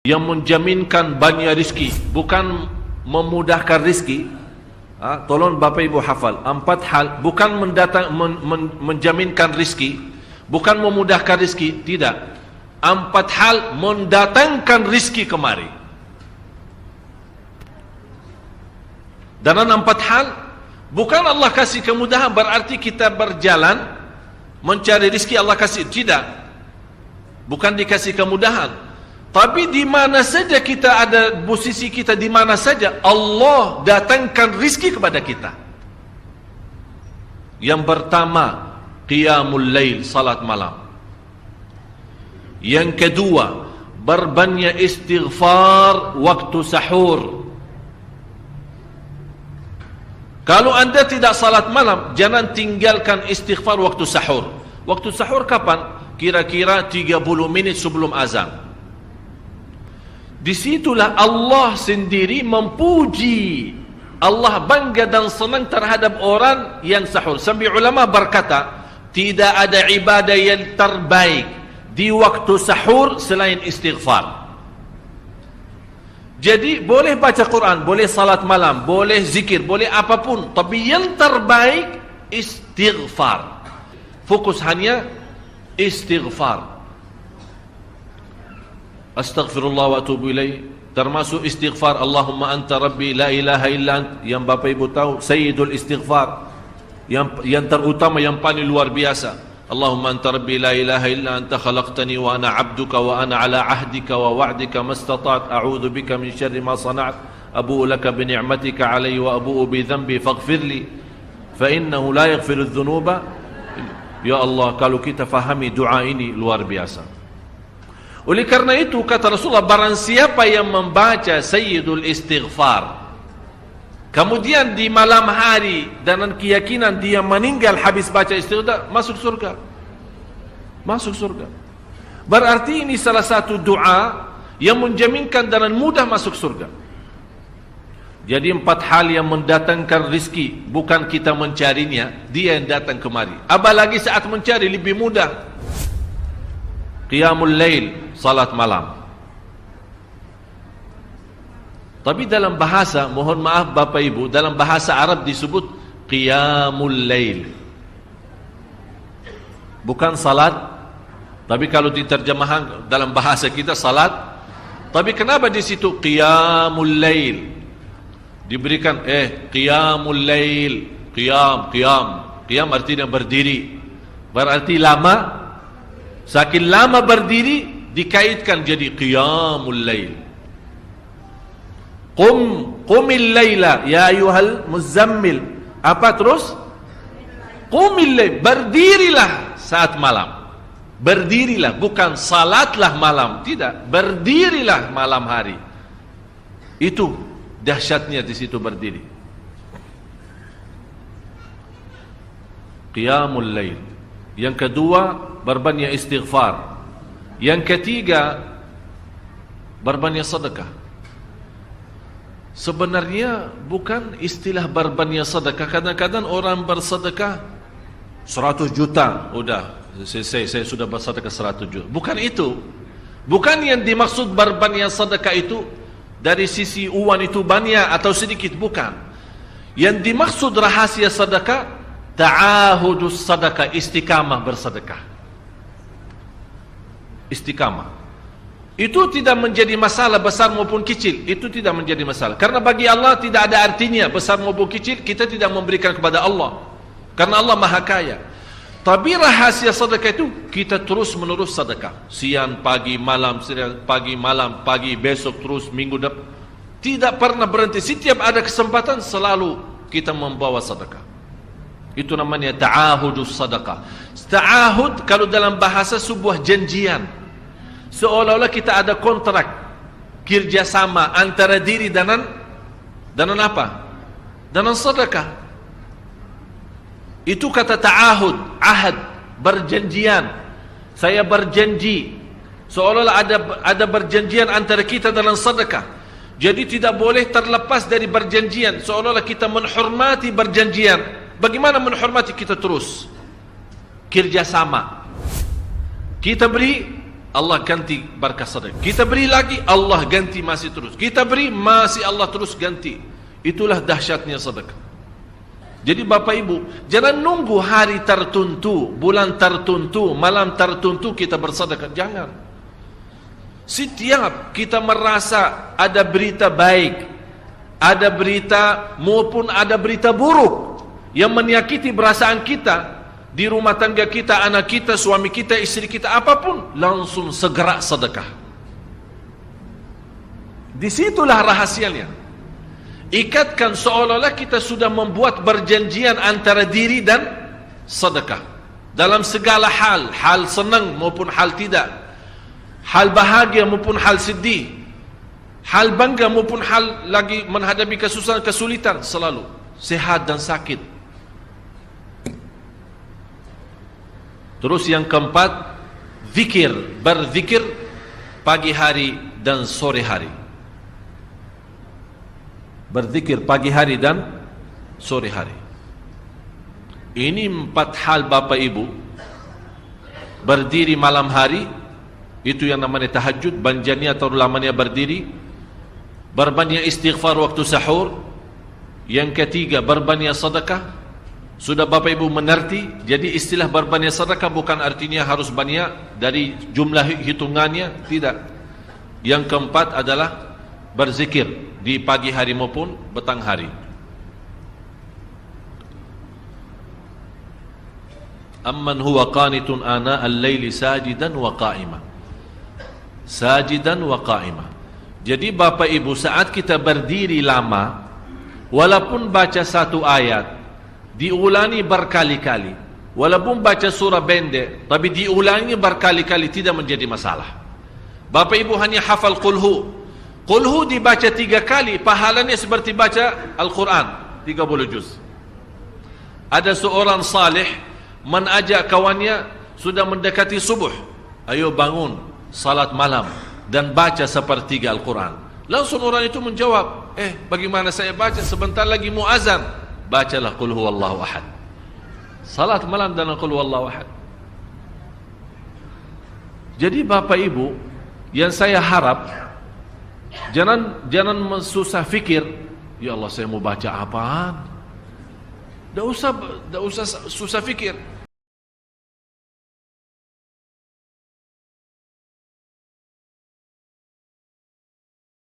yang menjaminkan banyak rizki, bukan memudahkan rizki. Tolong Bapak Ibu hafal 4 hal, bukan menjaminkan rizki, bukan memudahkan rizki, tidak. 4 hal mendatangkan rizki kemari. Dan 4 hal, bukan Allah kasih kemudahan berarti kita berjalan mencari rizki Allah kasih, tidak. Bukan dikasih kemudahan. Tapi di mana saja kita ada, posisi kita di mana saja, Allah datangkan rizki kepada kita. Yang pertama, qiyamul lail, salat malam. Yang kedua, berbanyak istighfar waktu sahur. Kalau anda tidak salat malam, jangan tinggalkan istighfar waktu sahur. Waktu sahur kapan? Kira-kira 30 menit sebelum azan. Disitulah Allah sendiri memuji. Allah bangga dan senang terhadap orang yang sahur. Sampai ulama berkata, tidak ada ibadah yang terbaik di waktu sahur selain istighfar. Jadi boleh baca Quran, boleh salat malam, boleh zikir, boleh apapun, tapi yang terbaik istighfar. Fokus hanya istighfar. Astaghfirullah wa atubu ilaih, termasuk istighfar Allahumma anta rabbi la ilaha illa ant, yang Bapak Ibu tahu sayyidul istighfar, yang terutama, yang paling luar biasa. Allahumma anta rabbi la ilaha illa anta khalaqtani wa ana abduka wa ana ala ahdika wa wa'dika mastata'at a'udzu bika min syarri ma sana'at abu'u laka bi ni'matika alayya wa abu'u bi dhanbi faghfirli fa innahu la yaghfiru adh-dhunuba. Ya Allah, kalau kita fahami doa ini luar biasa. Oleh karena itu kata Rasulullah, barang siapa yang membaca sayyidul istighfar, kemudian di malam hari dengan keyakinan dia meninggal habis baca istighfar, masuk surga. Masuk surga. Berarti ini salah satu doa yang menjaminkan dengan mudah masuk surga. Jadi 4 hal yang mendatangkan rizki, bukan kita mencarinya, dia yang datang kemari. Apalagi saat mencari lebih mudah. Qiyamul lail, salat malam. Tapi dalam bahasa, mohon maaf Bapak Ibu, dalam bahasa Arab disebut qiyamul lail, bukan salat. Tapi kalau diterjemahkan dalam bahasa kita salat. Tapi kenapa di situ qiyamul lail? Diberikan qiyamul lail, qiyam artinya berdiri. Berarti lama. Saking lama berdiri dikaitkan jadi qiyamul lail. Qumil laila ya ayyuhal muzammil. Apa terus? Qumil lail, berdirilah saat malam. Berdirilah, bukan salatlah malam, tidak. Berdirilah malam hari. Itu dahsyatnya di situ berdiri. Qiyamul lail. Yang kedua, berbanyak istighfar. Yang ketiga, berbanyak sedekah. Sebenarnya bukan istilah berbanyak sedekah. Kadang-kadang orang bersedekah 100 juta, udah saya sudah bersedekah 100 juta. Bukan itu. Bukan yang dimaksud berbanyak sedekah itu dari sisi uang itu banyak atau sedikit, bukan. Yang dimaksud rahasia sedekah, ta'ahudus sadaqah, istiqamah bersedekah. Istiqamah itu tidak menjadi masalah besar maupun kecil. Itu tidak menjadi masalah, karena bagi Allah tidak ada artinya besar maupun kecil. Kita tidak memberikan kepada Allah, karena Allah maha kaya. Tapi rahasia sedekah itu kita terus menerus sedekah, siang, pagi, malam, pagi, malam, pagi, besok, terus minggu depan, tidak pernah berhenti. Setiap ada kesempatan selalu kita membawa sedekah. Itu namanya ta'ahudus sadaqah. Ta'ahud kalau dalam bahasa sebuah janjian. Seolah-olah kita ada kontrak kerjasama antara diri dengan apa? Dengan sedekah. Itu kata ta'ahud, ahad, berjanjian. Saya berjanji. Seolah-olah ada berjanjian antara kita dengan sedekah. Jadi tidak boleh terlepas dari berjanjian. Seolah-olah kita menghormati berjanjian. Bagaimana menghormati? Kita terus kerjasama. Kita beri, Allah ganti berkah sedekah. Kita beri lagi, Allah ganti masih terus. Kita beri, masih Allah terus ganti. Itulah dahsyatnya sedekah. Jadi Bapak Ibu, jangan nunggu hari tertentu, bulan tertentu, malam tertentu kita bersedekah. Jangan. Setiap kita merasa ada berita baik, ada berita maupun ada berita buruk yang menyakiti perasaan kita, di rumah tangga kita, anak kita, suami kita, istri kita, apapun, langsung segera sedekah. Disitulah rahasianya. Ikatkan seolah-olah kita sudah membuat perjanjian antara diri dan sedekah. Dalam segala hal, hal senang maupun hal tidak, hal bahagia maupun hal sedih, hal bangga maupun hal lagi menghadapi kesusahan, kesulitan, selalu sehat dan sakit. Terus yang keempat, zikir, berzikir pagi hari dan sore hari. Berzikir pagi hari dan sore hari. Ini 4 hal Bapak Ibu. Berdiri malam hari, itu yang namanya tahajud, banjanya atau lamanya berdiri. Berbanyak istighfar waktu sahur. Yang ketiga, berbanyak sedekah. Sudah Bapak Ibu mengerti. Jadi istilah berbanyak sedekah bukan artinya harus banyak dari jumlah hitungannya, tidak. Yang keempat adalah berzikir di pagi hari maupun petang hari. Amman huwa qanitun ana al-laili sajidan wa qa'ima. Sajidan wa qa'ima. Jadi Bapak Ibu, saat kita berdiri lama, walaupun baca satu ayat, diulangi berkali-kali, walaupun baca surah pendek, tapi diulangi berkali-kali, tidak menjadi masalah. Bapak Ibu hanya hafal qulhu. Qulhu dibaca 3 kali, pahalanya seperti baca Al-Quran 30 juz. Ada seorang salih mengajak kawannya, sudah mendekati subuh, ayo bangun salat malam dan baca sepertiga Al-Quran. Langsung orang itu menjawab, bagaimana saya baca, sebentar lagi muazan. Bacalah qul huwallahu ahad. Salat malam dan qul huwallahu ahad. Jadi Bapak Ibu, yang saya harap, jangan susah fikir, ya Allah saya mau baca apaan. Tidak usah susah fikir.